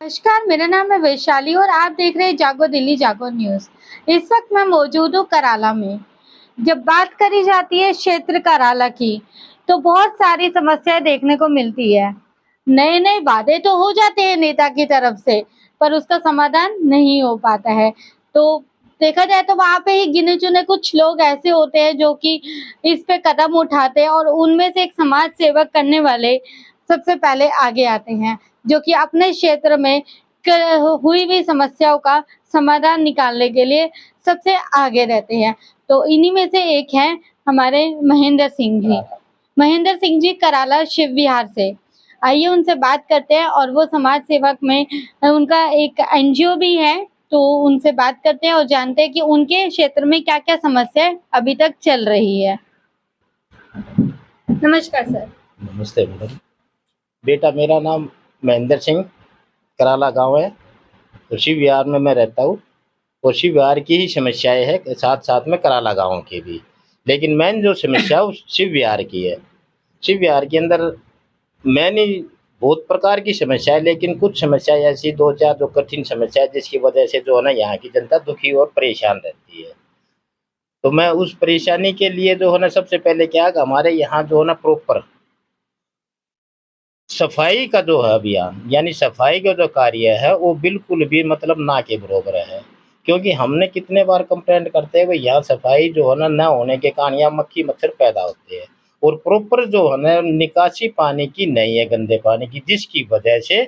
नमस्कार, मेरा नाम है वैशाली और आप देख रहे हैं जागो दिल्ली जागो न्यूज़। इस वक्त मैं मौजूद हूँ कराला में। जब बात करी जाती है क्षेत्र कराला की, तो बहुत सारी समस्याएं देखने को मिलती है। नए-नए वादे तो हो जाते हैं नेता की तरफ से, पर उसका समाधान नहीं हो पाता है। तो देखा जाए तो वहाँ पे ही गिने-चुने कुछ लोग ऐसे होते हैं जो कि इस पे कदम उठाते हैं और उनमें से एक समाज सेवक करने वाले सबसे पहले आगे आते हैं, जो कि अपने क्षेत्र में हुई भी समस्याओं का समाधान निकालने के लिए सबसे आगे रहते हैं। तो इन्हीं में से एक हैं हमारे महेंद्र सिंह जी। महेंद्र सिंह जी कराला शिव विहार से। आइए उनसे बात करते हैं और वो समाज सेवक में उनका एक एनजीओ भी है, तो उनसे बात करते हैं और जानते हैं कि उनके क्षेत्र में क्या-क्या समस्याएँ अभी तक चल रही है। नमस्कार सर। नमस्ते मैडम। बेटा मेरा नाम महेंद्र सिंह, कराला गांव है। कृषि विहार में मैं रहता हूँ। कृषि विहार की ही समस्याएं है, साथ साथ में कराला गांव की भी। लेकिन मेन जो समस्या है वो शिव विहार की है। शिव विहार के अंदर मैंने बहुत प्रकार की समस्या है, लेकिन कुछ समस्याएं ऐसी दो चार जो कठिन समस्या है जिसकी वजह से जो है ना यहाँ की जनता दुखी और परेशान रहती है। तो मैं उस परेशानी के लिए जो है ना सबसे पहले क्या है कि हमारे यहाँ जो है ना प्रॉपर सफाई का जो है अभियान, यानी सफाई का जो कार्य है वो बिल्कुल भी मतलब ना के बराबर है। क्योंकि हमने कितने बार कंप्लेंट करते हैं भाई यहाँ सफाई जो है ना होने के कारण यहाँ मक्खी मच्छर पैदा होते हैं और प्रॉपर जो है ना निकासी पानी की नहीं है, गंदे पानी की, जिसकी वजह से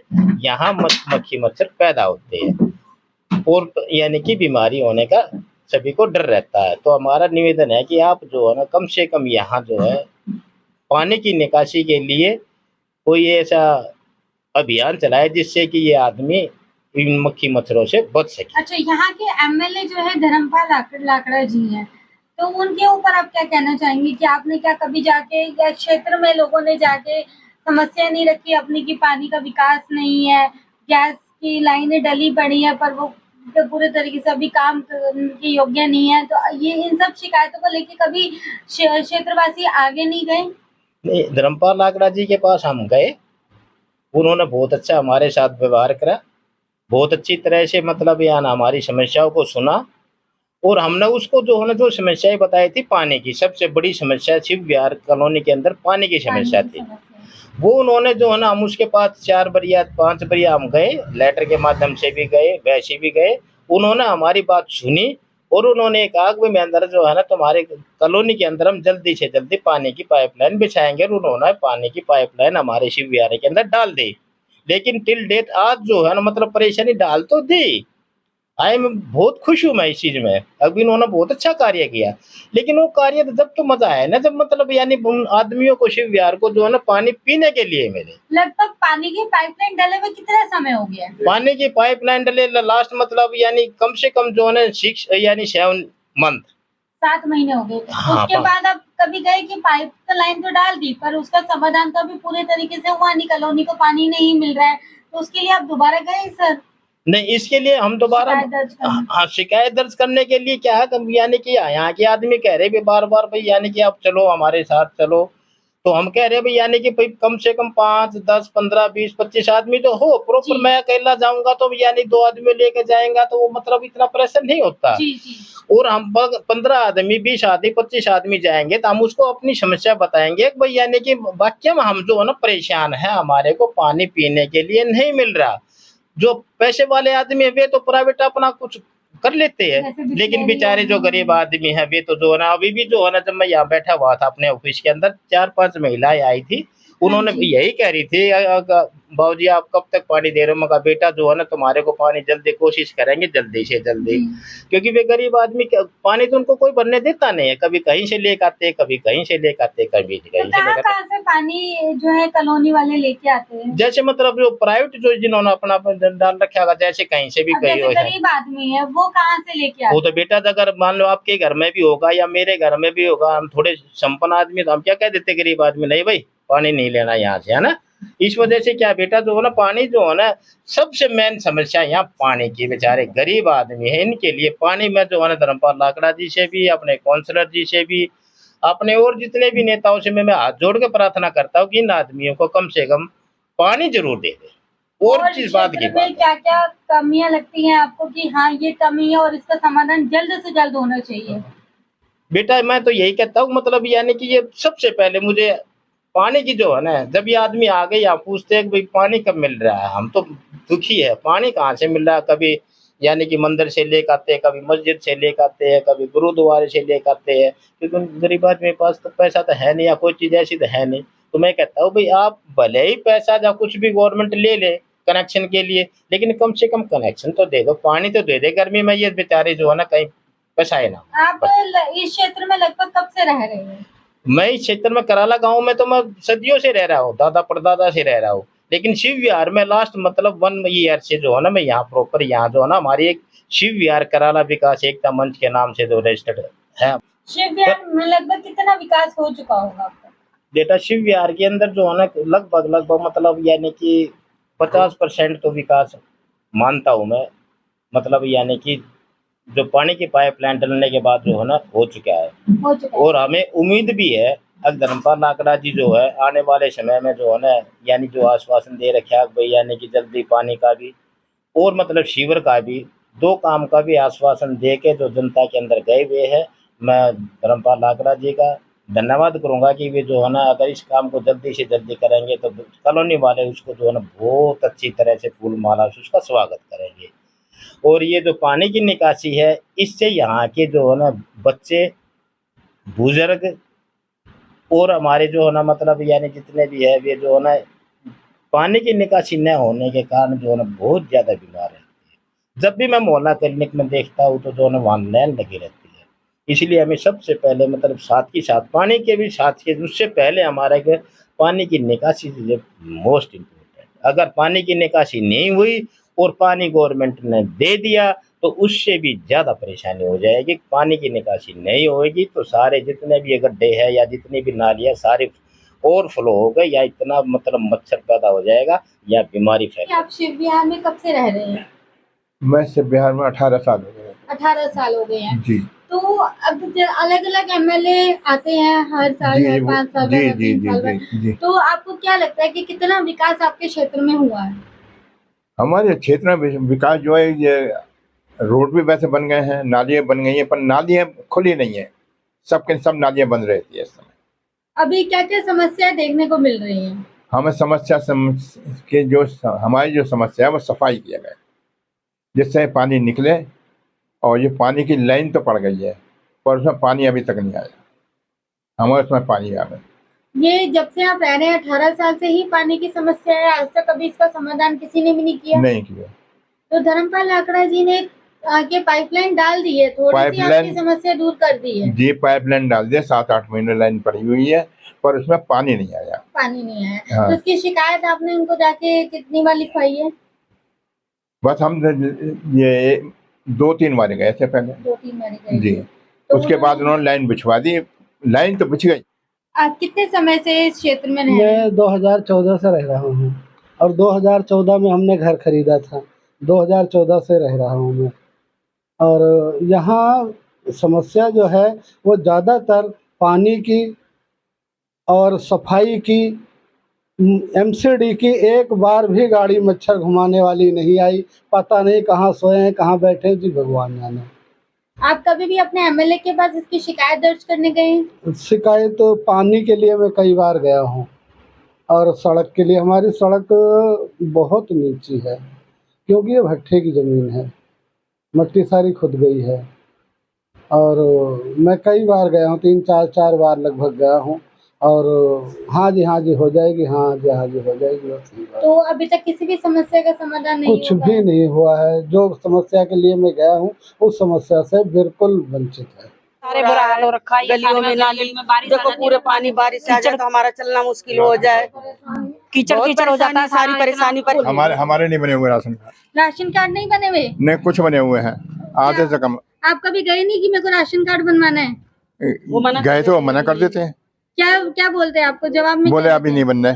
यहाँ मक्खी मच्छर पैदा होते हैं और यानी कि बीमारी होने का सभी को डर रहता है। तो हमारा निवेदन है कि आप जो है ना कम से कम यहाँ जो है पानी की निकासी के लिए कोई ऐसा अभियान चलाए जिससे कि ये आदमी इन मक्खी मच्छरों से बच सके। अच्छा, यहाँ के एमएलए जो है धर्मपाल लाकड़ा जी हैं, तो उनके ऊपर आप क्या कहना चाहेंगे कि आपने क्या कभी जाके या क्षेत्र में लोगों ने जाके समस्या नहीं रखी अपनी कि पानी का विकास नहीं है, गैस की लाइनें डली पड़ी है पर वो पूरे तरीके से अभी काम के योग्य नहीं है, तो ये इन सब शिकायतों को लेके कभी क्षेत्रवासी आगे नहीं गए? नहीं, धर्मपाल लाकड़ा जी के पास हम गए, उन्होंने बहुत अच्छा हमारे साथ व्यवहार करा, बहुत अच्छी तरह से मतलब यहाँ हमारी समस्याओं को सुना और हमने उसको जो है ना जो समस्याएं बताई थी पानी की, सबसे बड़ी समस्या शिव विहार कॉलोनी के अंदर पानी की समस्या थी। वो उन्होंने जो है ना हम उसके पास 4 बार या 5 बार हम गए, लेटर के माध्यम से भी गए, वैसे भी गए। उन्होंने हमारी बात सुनी और उन्होंने कहा कि मैं अंदर जो है ना तुम्हारे कॉलोनी के अंदर हम जल्दी से जल्दी पानी की पाइपलाइन बिछाएंगे और उन्होंने पानी की पाइपलाइन हमारे शिव विहार के अंदर डाल दी। लेकिन टिल डेट आज जो है ना मतलब परेशानी डाल तो दी, आई मैं बहुत खुश हूँ मैं इस चीज में। अब इन्होंने बहुत अच्छा कार्य किया, लेकिन वो कार्य तो जब तो मजा आया ना जब मतलब यानी उन आदमियों को शिव विहार को जो है ना पानी पीने के लिए मिले। लगभग पानी की पाइपलाइन डले हुए कितना समय हो गया? पानी की पाइपलाइन डले लास्ट मतलब यानी कम से कम जो है ना 6 यानी 7 मंथ, 7 महीने हो गए। हाँ, उसके बाद आप कभी गए कि पाइप तो लाइन तो डाल दी पर उसका समाधान तो अभी पूरे तरीके से हुआ नहीं, कॉलोनी को पानी नहीं मिल रहा है, तो उसके लिए आप दोबारा गए सर? नहीं, इसके लिए हम दोबारा हाँ शिकायत दर्ज करने के लिए क्या है यानी कि यहाँ के आदमी कह रहे बार बार भाई यानी कि आप चलो हमारे साथ चलो, तो हम कह रहे भाई यानी कि भाई कम से कम 5 10 15 20 25 आदमी तो हो प्रॉपर। मैं अकेला जाऊंगा तो यानी 2 आदमी लेके जाएंगा तो वो मतलब इतना प्रेशर नहीं होता। जी, जी। और हम 15 आदमी 20 आदमी 25 आदमी जाएंगे तो हम उसको अपनी समस्या बताएंगे भाई यानी कि वाकई में हम जो है ना परेशान है, हमारे को पानी पीने के लिए नहीं मिल रहा। जो पैसे वाले आदमी है वे तो प्राइवेट अपना कुछ कर लेते हैं, लेकिन बेचारे जो गरीब आदमी है वे तो जो है ना अभी भी जो है ना जब मैं यहाँ बैठा हुआ था अपने ऑफिस के अंदर 4-5 महिलाएं आई थी, उन्होंने यही कह रही थी बाबूजी आप कब तक पानी दे रहे हो? मगर बेटा जो है ना तुम्हारे को पानी जल्दी कोशिश करेंगे जल्दी से जल्दी, क्योंकि वे गरीब आदमी पानी तो उनको कोई भरने देता नहीं है, कभी कहीं से लेकर आते कभी कहीं से लेकर आते कभी कहीं से लेकर। कहाँ से पानी जो है कॉलोनी वाले लेके आते हैं? जैसे मतलब जो प्राइवेट जो जिन्होंने अपना डाल रखा होगा, जैसे कहीं से भी कहीं हो, गरीब आदमी है वो कहाँ से लेके आते? वो तो बेटा अगर मान लो आपके घर में भी होगा या मेरे घर में भी होगा, हम थोड़े संपन्न आदमी तो हम क्या कह देते गरीब आदमी नहीं भाई पानी नहीं लेना यहाँ से, है ना। इस वजह से क्या बेटा जो है ना पानी जो है ना सबसे मेन समस्या यहाँ पानी की, बेचारे गरीब आदमी है इनके लिए पानी में जो है ना धर्मपाल लाकड़ा जी से भी अपने काउंसलर जी से भी अपने और जितने भी नेताओं से मैं हाथ जोड़ के प्रार्थना करता हूँ कि इन आदमियों को कम से कम पानी जरूर दे दे। और किस बात की बात है? क्या क्या कमियां लगती हैं आपको कि हाँ ये कमी है और इसका समाधान जल्द से जल्द होना चाहिए? बेटा मैं तो यही कहता हूँ मतलब यानी कि ये सबसे पहले मुझे पानी की जो है ना, जब ये आदमी आगे यहाँ पूछते हैं कि भाई पानी कब मिल रहा है, हम तो दुखी है, पानी कहाँ से मिल रहा है? कभी यानी कि मंदिर से लेकर आते हैं, कभी मस्जिद से लेकर आते हैं, कभी गुरुद्वारे से लेकर आते हैं, क्योंकि गरीब आदमी के पास तो पैसा तो है नहीं या कोई चीज़ ऐसी तो है नहीं। तो मैं कहता हूँ भाई आप भले ही पैसा या कुछ भी गवर्नमेंट ले ले कनेक्शन के लिए, लेकिन कम से कम कनेक्शन तो दे दो, पानी तो दे दे। गर्मी में ये बेचारे जो है ना कहीं फंसाए ना। आप इस क्षेत्र में लगभग कब से रह रहे हैं? मैं इस क्षेत्र में कराला गांव में तो मैं सदियों से रह रहा हूँ, दादा परदादा से रह रहा हूँ, लेकिन शिव विहार में लास्ट मतलब 1 ईयर से जो है ना मैं यहाँ प्रॉपर यहाँ जो है ना हमारी एक शिव विहार कराला विकास एकता मंच के नाम से जो रजिस्टर्ड है। शिव विहार में लगभग कितना विकास हो चुका होगा आपका? बेटा शिव विहार के अंदर जो है ना लगभग मतलब यानी कि 50% तो विकास मानता हूँ मैं, मतलब यानी कि जो पानी की पाइपलाइन डलने के बाद जो है ना हो चुका है। हो चुका है। और हमें उम्मीद भी है अगर धर्मपाल लाकड़ा जी जो है आने वाले समय में जो है ना यानी जो आश्वासन दे रखे भाई यानी कि जल्दी पानी का भी और मतलब सीवर का भी 2 काम का भी आश्वासन दे के जो जनता के अंदर गए हुए हैं, मैं धर्मपाल लाकड़ा जी का धन्यवाद करूंगा कि वे जो है ना अगर इस काम को जल्दी से जल्दी करेंगे तो कॉलोनी वाले उसको जो है ना बहुत अच्छी तरह से फूल माला से उसका स्वागत करेंगे। और ये जो पानी की निकासी है इससे यहाँ के जो है ना बच्चे बुजुर्ग और हमारे जो है ना मतलब यानी जितने भी है वे जो है ना पानी की निकासी न होने के कारण जो है ना बहुत ज़्यादा बीमार है। जब भी मैं मोहल्ला क्लिनिक में देखता हूँ तो जो है ना वहाँ लाइन लगी रहती है। इसलिए हमें सबसे पहले मतलब साथ ही साथ पानी के भी साथ के उससे पहले हमारा एक पानी की निकासी मोस्ट इम्पोर्टेंट। अगर पानी की निकासी नहीं हुई और पानी गवर्नमेंट ने दे दिया तो उससे भी ज़्यादा परेशानी हो जाएगी। पानी की निकासी नहीं होगी तो सारे जितने भी गड्ढे हैं या जितनी भी नालियाँ सारे ओवरफ्लो हो गए या इतना मतलब मच्छर पैदा हो जाएगा या बीमारी फैल। आप शिव विहार में कब से रह रहे हैं? मैं शिव विहार में 18 साल हो गए 18 साल हो गए हैं। जी। तो अब अलग अलग एमएलए आते हैं हर साल, हर 5 साल जी बाद, जी 3 जी साल जी बाद। जी तो आपको क्या लगता है कि कितना विकास आपके क्षेत्र में हुआ है? हमारे क्षेत्र में विकास जो है ये रोड भी वैसे बन गए हैं, नालियाँ बन गई हैं, पर नालियाँ खुली नहीं है, सबके सब नालियाँ बंद रहती है इस समय। अभी क्या क्या समस्या देखने को मिल रही है? हमें समस्या के जो हमारी जो समस्या है वो सफाई किया गया जिससे पानी निकले, और ये पानी की लाइन तो पड़ गई है पर उसमें पानी अभी तक नहीं आया, हमारे उसमें पानी आ गया। ये जब से आप रह रहे हैं 18 साल से ही पानी की समस्या है, आज तक कभी इसका समाधान किसी ने भी नहीं किया? नहीं किया। तो धर्मपाल लाकड़ा जी ने आगे पाइपलाइन डाल दी है, थोड़ी सी आपकी समस्या दूर कर दी है। जी पाइपलाइन डाल दिया, 7-8 महीने लाइन पड़ी हुई है पर उसमें पानी नहीं आया। पानी नहीं आया। हाँ। तो उसकी शिकायत आपने उनको जाके कितनी बार लिखवाई है? बस हम ये 2-3 बार गए थे पहले। 2-3 बार गए जी। तो उसके बाद उन्होंने लाइन बिछवा दी, लाइन तो बिछ गई। आप कितने समय से इस क्षेत्र में रह रहे हैं? मैं 2014 से रह रहा हूँ और 2014 में हमने घर खरीदा था। 2014 से रह रहा हूँ मैं, और यहाँ समस्या जो है वो ज़्यादातर पानी की और सफाई की। एमसीडी की एक बार भी गाड़ी मच्छर घुमाने वाली नहीं आई, पता नहीं कहाँ सोए हैं कहाँ बैठे जी भगवान जाने। आप कभी भी अपने एमएलए के पास इसकी शिकायत दर्ज करने गए हैं? शिकायत तो पानी के लिए मैं कई बार गया हूँ, और सड़क के लिए हमारी सड़क बहुत नीची है क्योंकि ये भट्ठे की ज़मीन है, मट्टी सारी खुद गई है। और मैं कई बार गया हूँ, 3-4 बार लगभग गया हूँ, और हाँ जी हो जाएगी, हाँ जी हो जाएगी। तो अभी तक किसी भी समस्या का समाधान नहीं कुछ भी नहीं हुआ है। जो समस्या के लिए मैं गया हूँ उस समस्या से बिल्कुल वंचित है। सारे बुरा हाल हो रखा है, गलियों में नाली देखो पूरे पानी, बारिश आ जाए तो हमारा चलना मुश्किल हो जाए, कीचड़ कीचड़ हो जाता है, सारी परेशानी पर। हमारे नहीं बने हुए राशन कार्ड। राशन कार्ड नहीं बने हुए? नहीं, कुछ बने हुए हैं, आधे से कम। आप कभी गए नहीं कि मेरे को राशन कार्ड बनवाना है? गए तो मना कर देते हैं। क्या क्या बोलते हैं आपको जवाब में? बोले अभी नहीं बन रहे।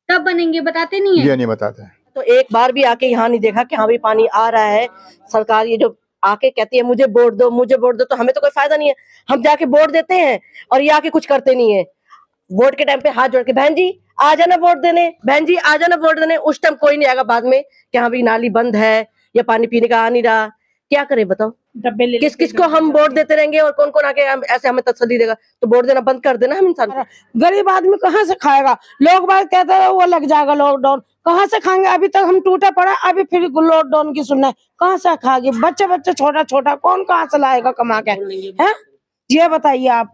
कब बनेंगे बताते नहीं है? ये नहीं बताते। तो एक बार भी आके यहाँ नहीं देखा कि हाँ भी पानी आ रहा है। सरकार ये जो आके कहती है मुझे वोट दो मुझे वोट दो, तो हमें तो कोई फायदा नहीं है। हम जाके वोट देते हैं और ये आके कुछ करते नहीं है। वोट के टाइम पे हाथ जोड़ के, बहन जी आ जाना वोट देने, बहन जी आ जाना वोट देने। उस टाइम कोई नहीं आएगा बाद में कि हाँ भाई नाली बंद है या पानी पीने का आ नहीं रहा, क्या करे बताओ। किस किस को हम वोट देते रहेंगे और कौन कौन आके ऐसे हमें तसल्ली देगा। तो वोट देना बंद कर देना हम इंसान। गरीब आदमी कहाँ से खाएगा? लोग बात कहते हैं वो लग जाएगा लॉकडाउन, कहाँ से खाएंगे? अभी तक हम टूटे पड़े, अभी फिर लॉकडाउन की सुनना है, कहाँ से खाएंगे? बच्चे छोटा छोटा कौन कहाँ से लाएगा कमा के, हैं? ये बताइए आप।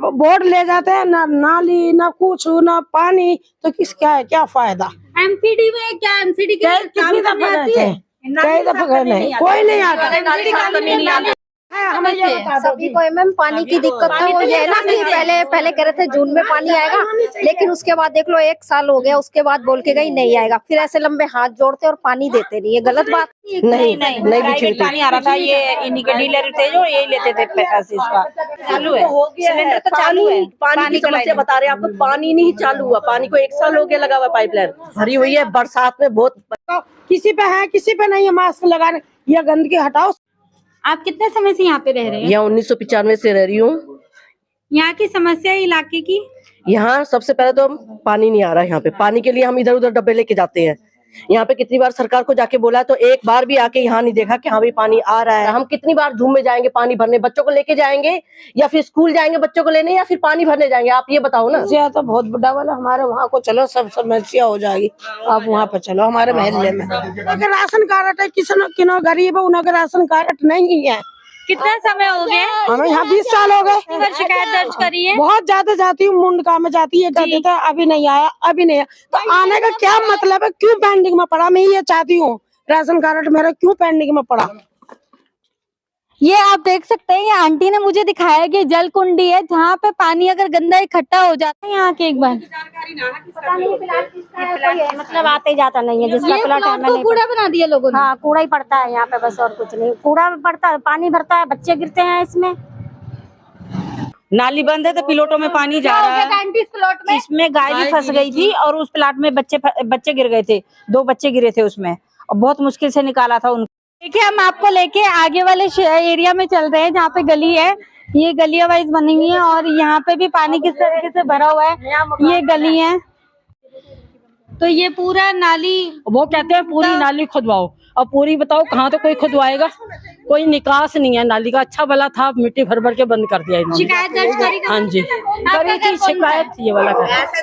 वोट ले जाते हैं ना, नाली ना कुछ ना पानी, तो क्या फायदा? एमसीडी में क्या, एमसीडी कितनी दफा आती है? कई दफा नहीं, कोई नहीं आता। हमें ये बता दो सभी को मैम पानी की दिक्कत तो वो ये है ना कि पहले कह रहे थे जून में पानी आएगा, लेकिन उसके बाद देख लो 1 साल हो गया, उसके बाद बोल के गई नहीं आएगा, फिर ऐसे लंबे हाथ जोड़ते और पानी देते नहीं। ये गलत बात नहीं प्राइवेट पानी आ रहा था, ये इन्हीं के डीलर थे जो यही लेते थे पैसे। इसका चालू है, सिलेंडर तो चालू है। पानी की समस्या बता रहे हैं आपको, पानी नहीं चालू हुआ। पानी को 1 साल हो गया लगा हुआ, पाइपलाइन भरी हुई है, बरसात में बहुत। किसी पे है किसी पे नहीं है, मास्क लगा रहे, ये गंदगी हटाओ। आप कितने समय से यहाँ पे रह रहे हैं? यहाँ 1995 से रह रही हूँ। यहाँ की समस्या इलाके की? यहाँ सबसे पहले तो पानी नहीं आ रहा है। यहाँ पे पानी के लिए हम इधर उधर डब्बे लेके जाते हैं। यहाँ पे कितनी बार सरकार को जाके बोला तो एक बार भी आके यहाँ नहीं देखा कि हाँ भाई पानी आ रहा है। हम कितनी बार धूम में जाएंगे पानी भरने, बच्चों को लेके जाएंगे या फिर स्कूल जाएंगे बच्चों को लेने, या फिर पानी भरने जाएंगे? आप ये बताओ ना। समस्या तो बहुत बड़ा वाला, हमारे वहाँ को चलो सब समस्या हो जाएगी। आप वहाँ पे चलो हमारे महल्ले में। अगर राशन कार्ड है, किनो गरीब है उनका राशन कार्ड नहीं है। कितना समय हो गया? हमें यहाँ 20 साल हो गए। शिकायत दर्ज करी है? बहुत ज्यादा जाती हूँ, मुंडका में जाती है, कहते थे अभी नहीं आया, अभी नहीं आया। तो आने का क्या मतलब है? क्यों पेंडिंग में पड़ा? मैं ये चाहती हूँ राशन कार्ड मेरा क्यों पेंडिंग में पड़ा। ये आप देख सकते हैं, ये आंटी ने मुझे दिखाया कि जल कुंडी है जहाँ पे पानी अगर गंदा इकट्ठा हो जाता है यहाँ के एक बार मतलब आते जाता नहीं है, जिसका प्लॉट है मैंने कूड़ा बना दिया लोगों ने। हाँ कूड़ा ही पड़ता है यहाँ पे, बस और कुछ नहीं। कूड़ा पड़ता है, पानी भरता है, बच्चे गिरते हैं इसमें। नाली बंद है तो प्लॉटों में पानी जा रहा है। प्लॉट में इसमें गाय भी फंस गई थी और उस प्लॉट में बच्चे गिर गए थे, 2 बच्चे गिरे थे उसमें और बहुत मुश्किल से निकाला था उनको। देखिए हम आपको लेके आगे वाले एरिया में चल रहे हैं जहाँ पे गली है। ये गलियां वाइज बनी हुई है और यहाँ पे भी पानी किस तरीके से भरा हुआ है। ये गली है तो ये पूरा नाली, वो कहते हैं पूरी नाली खुदवाओ, और पूरी बताओ कहाँ तो कोई खुदवाएगा, कोई निकास नहीं है नाली का। अच्छा भला था, मिट्टी भर भर के बंद कर दिया इन्होंने। शिकायत दर्ज करी? हाँ जी करी थी शिकायत, ये वाला पैसे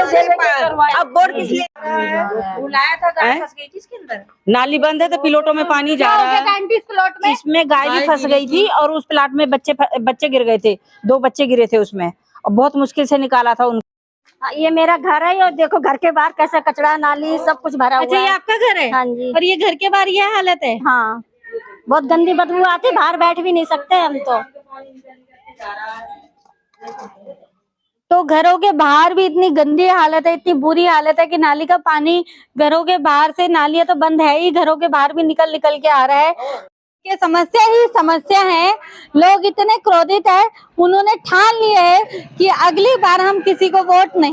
दे अब बोर्ड किस लिए बुलाया था? गाय फंस गई थी इसके अंदर। नाली बंद है तो प्लॉटों में पानी जा रहा है। प्लॉट में इसमें गाय भी फंस गई थी और उस प्लॉट में बच्चे गिर गए थे, 2 बच्चे गिरे थे उसमें और बहुत मुश्किल से निकाला था उनको। ये मेरा घर है और देखो घर के बाहर कैसा कचरा नाली सब कुछ भरा हुआ है। अच्छा ये आपका घर है? हाँ जी। और ये घर के बाहर ये हालत है? हाँ बहुत गंदी बदबू आती, बाहर बैठ भी नहीं सकते हम तो घरों के बाहर भी इतनी गंदी हालत है, इतनी बुरी हालत है कि नाली का पानी घरों के बाहर से, नालियां तो बंद है ही, घरों के बाहर भी निकल के आ रहा है। ये समस्या ही समस्या है। लोग इतने क्रोधित है, उन्होंने ठान लिया है कि अगली बार हम किसी को वोट नहीं